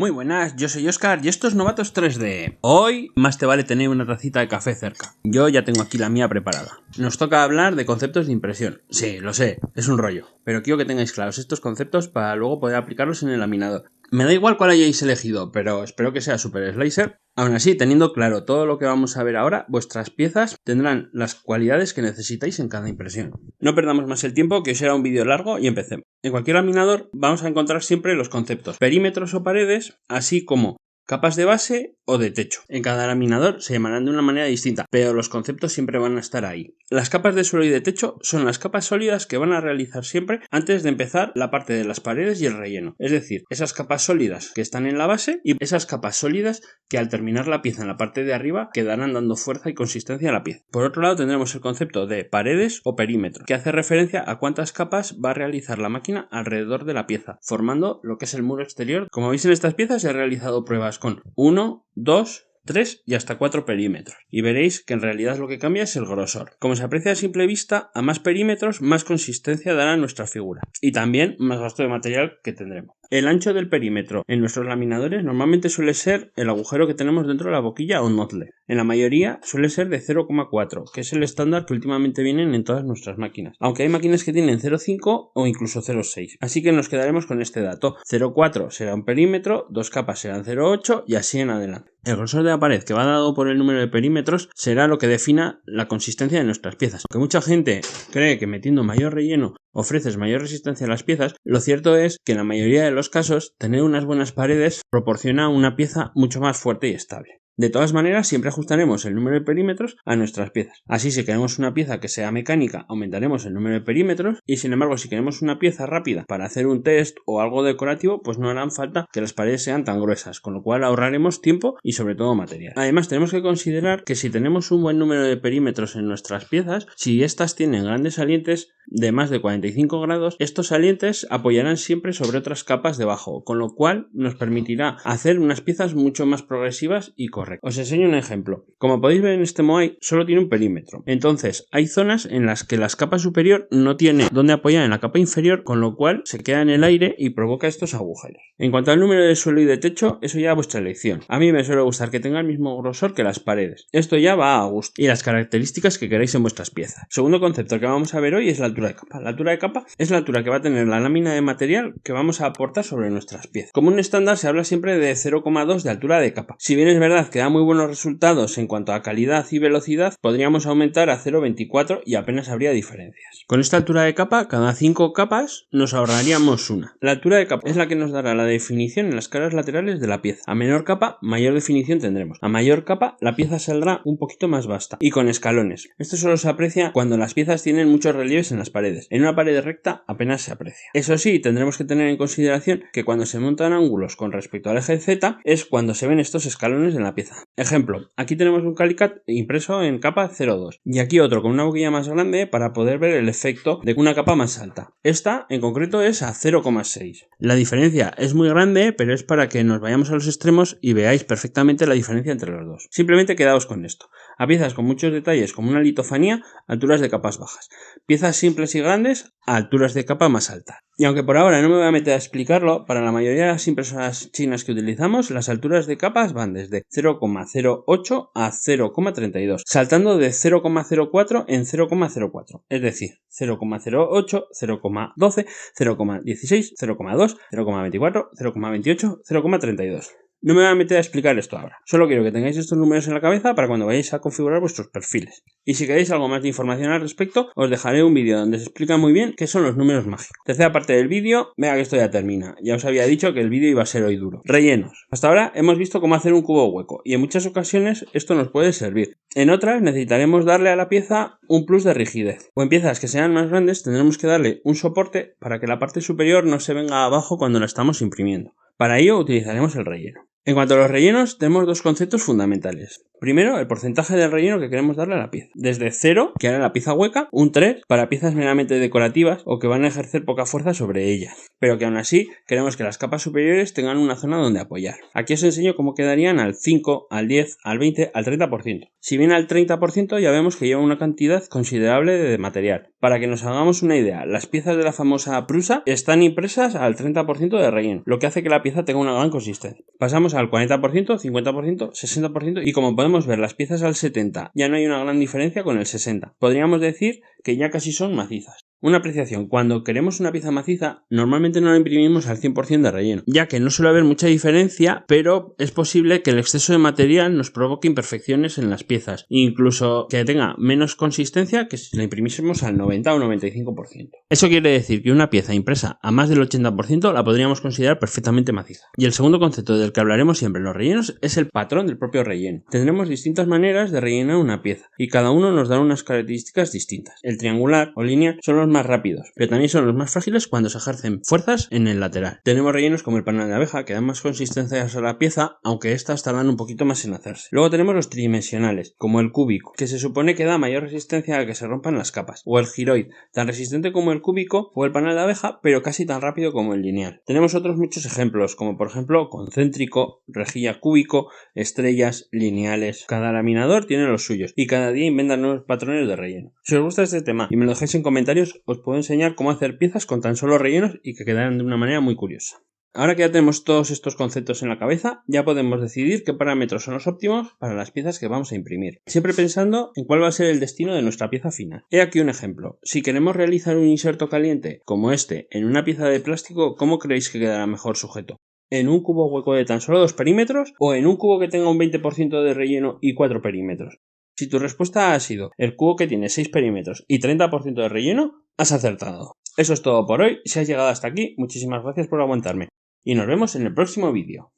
Muy buenas, yo soy Oscar y esto es Novatos 3D. Hoy más te vale tener una tacita de café cerca. Yo ya tengo aquí la mía preparada. Nos toca hablar de conceptos de impresión. Sí, lo sé, es un rollo. Pero quiero que tengáis claros estos conceptos para luego poder aplicarlos en el laminador. Me da igual cuál hayáis elegido, pero espero que sea Super Slicer. Aún así, teniendo claro todo lo que vamos a ver ahora, vuestras piezas tendrán las cualidades que necesitáis en cada impresión. No perdamos más el tiempo, que hoy será un vídeo largo y empecemos. En cualquier laminador vamos a encontrar siempre los conceptos perímetros o paredes, así como capas de base o de techo. En cada laminador se llamarán de una manera distinta, pero los conceptos siempre van a estar ahí. Las capas de suelo y de techo son las capas sólidas que van a realizar siempre antes de empezar la parte de las paredes y el relleno. Es decir, esas capas sólidas que están en la base y esas capas sólidas que al terminar la pieza en la parte de arriba quedarán dando fuerza y consistencia a la pieza. Por otro lado tendremos el concepto de paredes o perímetro, que hace referencia a cuántas capas va a realizar la máquina alrededor de la pieza, formando lo que es el muro exterior. Como veis en estas piezas he realizado pruebas con 1, 2, 3 y hasta 4 perímetros, y veréis que en realidad lo que cambia es el grosor. Como se aprecia a simple vista, a más perímetros más consistencia dará nuestra figura y también más gasto de material que tendremos. El ancho del perímetro en nuestros laminadores normalmente suele ser el agujero que tenemos dentro de la boquilla o notle. En la mayoría suele ser de 0,4, que es el estándar que últimamente vienen en todas nuestras máquinas, aunque hay máquinas que tienen 0,5 o incluso 0,6, así que nos quedaremos con este dato. 0,4 será un perímetro, 2 capas serán 0,8 y así en adelante. El grosor de la pared, que va dado por el número de perímetros, será lo que defina la consistencia de nuestras piezas. Aunque mucha gente cree que metiendo mayor relleno ofreces mayor resistencia a las piezas, lo cierto es que en la mayoría de los casos tener unas buenas paredes proporciona una pieza mucho más fuerte y estable. De todas maneras, siempre ajustaremos el número de perímetros a nuestras piezas. Así, si queremos una pieza que sea mecánica, aumentaremos el número de perímetros, y sin embargo, si queremos una pieza rápida para hacer un test o algo decorativo, pues no harán falta que las paredes sean tan gruesas, con lo cual ahorraremos tiempo y sobre todo material. Además, tenemos que considerar que si tenemos un buen número de perímetros en nuestras piezas, si estas tienen grandes salientes de más de 45 grados, estos salientes apoyarán siempre sobre otras capas debajo, con lo cual nos permitirá hacer unas piezas mucho más progresivas y correctas. Os enseño un ejemplo. Como podéis ver en este Moai solo tiene un perímetro. Entonces hay zonas en las que la capa superior no tiene donde apoyar en la capa inferior, con lo cual se queda en el aire y provoca estos agujeros. En cuanto al número de suelo y de techo, eso ya a vuestra elección. A mí me suele gustar que tenga el mismo grosor que las paredes. Esto ya va a gusto. Y las características que queráis en vuestras piezas. Segundo concepto que vamos a ver hoy es la altura de capa. La altura de capa es la altura que va a tener la lámina de material que vamos a aportar sobre nuestras piezas. Como un estándar se habla siempre de 0,2 de altura de capa. Si bien es verdad que da muy buenos resultados en cuanto a calidad y velocidad, podríamos aumentar a 0,24 y apenas habría diferencias. Con esta altura de capa, cada 5 capas nos ahorraríamos una. La altura de capa es la que nos dará la definición en las caras laterales de la pieza. A menor capa, mayor definición tendremos. A mayor capa, la pieza saldrá un poquito más vasta y con escalones. Esto solo se aprecia cuando las piezas tienen muchos relieves en las paredes. En una pared recta apenas se aprecia. Eso sí, tendremos que tener en consideración que cuando se montan ángulos con respecto al eje Z es cuando se ven estos escalones en la pieza. Ejemplo, aquí tenemos un Calicat impreso en capa 0,2 y aquí otro con una boquilla más grande para poder ver el efecto de una capa más alta. Esta en concreto es a 0,6. La diferencia es muy grande, pero es para que nos vayamos a los extremos y veáis perfectamente la diferencia entre los dos. Simplemente quedaos con esto. A piezas con muchos detalles como una litofanía, alturas de capas bajas. Piezas simples y grandes a alturas de capa más alta. Y aunque por ahora no me voy a meter a explicarlo, para la mayoría de las impresoras chinas que utilizamos, las alturas de capas van desde 0,08 a 0,32, saltando de 0,04 en 0,04, es decir, 0,08, 0,12, 0,16, 0,2, 0,24, 0,28, 0,32. No me voy a meter a explicar esto ahora, solo quiero que tengáis estos números en la cabeza para cuando vayáis a configurar vuestros perfiles. Y si queréis algo más de información al respecto, os dejaré un vídeo donde se explica muy bien qué son los números mágicos. Tercera parte del vídeo, venga que esto ya termina. Ya os había dicho que el vídeo iba a ser hoy duro. Rellenos. Hasta ahora hemos visto cómo hacer un cubo hueco y en muchas ocasiones esto nos puede servir. En otras necesitaremos darle a la pieza un plus de rigidez. O en piezas que sean más grandes tendremos que darle un soporte para que la parte superior no se venga abajo cuando la estamos imprimiendo. Para ello utilizaremos el relleno. En cuanto a los rellenos, tenemos dos conceptos fundamentales. Primero, el porcentaje del relleno que queremos darle a la pieza. Desde 0, que hará la pieza hueca, un 3 para piezas meramente decorativas o que van a ejercer poca fuerza sobre ella, pero que aún así queremos que las capas superiores tengan una zona donde apoyar. Aquí os enseño cómo quedarían al 5, al 10, al 20, al 30%. Si bien al 30% ya vemos que lleva una cantidad considerable de material. Para que nos hagamos una idea, las piezas de la famosa Prusa están impresas al 30% de relleno, lo que hace que la pieza tenga una gran consistencia. Pasamos al 40%, 50%, 60% y como podemos ver las piezas al 70% ya no hay una gran diferencia con el 60%. Podríamos decir que ya casi son macizas. Una apreciación: cuando queremos una pieza maciza, normalmente no la imprimimos al 100% de relleno, ya que no suele haber mucha diferencia, pero es posible que el exceso de material nos provoque imperfecciones en las piezas, incluso que tenga menos consistencia que si la imprimiésemos al 90 o 95%. Eso quiere decir que una pieza impresa a más del 80% la podríamos considerar perfectamente maciza. Y el segundo concepto del que hablaremos siempre en los rellenos es el patrón del propio relleno. Tendremos distintas maneras de rellenar una pieza, y cada uno nos da unas características distintas. El triangular o lineal son los más rápidos, pero también son los más frágiles cuando se ejercen fuerzas en el lateral. Tenemos rellenos como el panal de abeja, que dan más consistencia a la pieza, aunque estas tardan un poquito más en hacerse. Luego tenemos los tridimensionales, como el cúbico, que se supone que da mayor resistencia a que se rompan las capas, o el giroid, tan resistente como el cúbico o el panal de abeja, pero casi tan rápido como el lineal. Tenemos otros muchos ejemplos, como por ejemplo concéntrico, rejilla cúbico, estrellas, lineales. Cada laminador tiene los suyos, y cada día inventan nuevos patrones de relleno. Si os gusta este tema y me lo dejáis en comentarios, os puedo enseñar cómo hacer piezas con tan solo rellenos y que quedarán de una manera muy curiosa. Ahora que ya tenemos todos estos conceptos en la cabeza, ya podemos decidir qué parámetros son los óptimos para las piezas que vamos a imprimir, siempre pensando en cuál va a ser el destino de nuestra pieza final. He aquí un ejemplo. Si queremos realizar un inserto caliente como este en una pieza de plástico, ¿cómo creéis que quedará mejor sujeto? ¿En un cubo hueco de tan solo 2 perímetros o en un cubo que tenga un 20% de relleno y 4 perímetros? Si tu respuesta ha sido el cubo que tiene 6 perímetros y 30% de relleno, has acertado. Eso es todo por hoy. Si has llegado hasta aquí, muchísimas gracias por aguantarme y nos vemos en el próximo vídeo.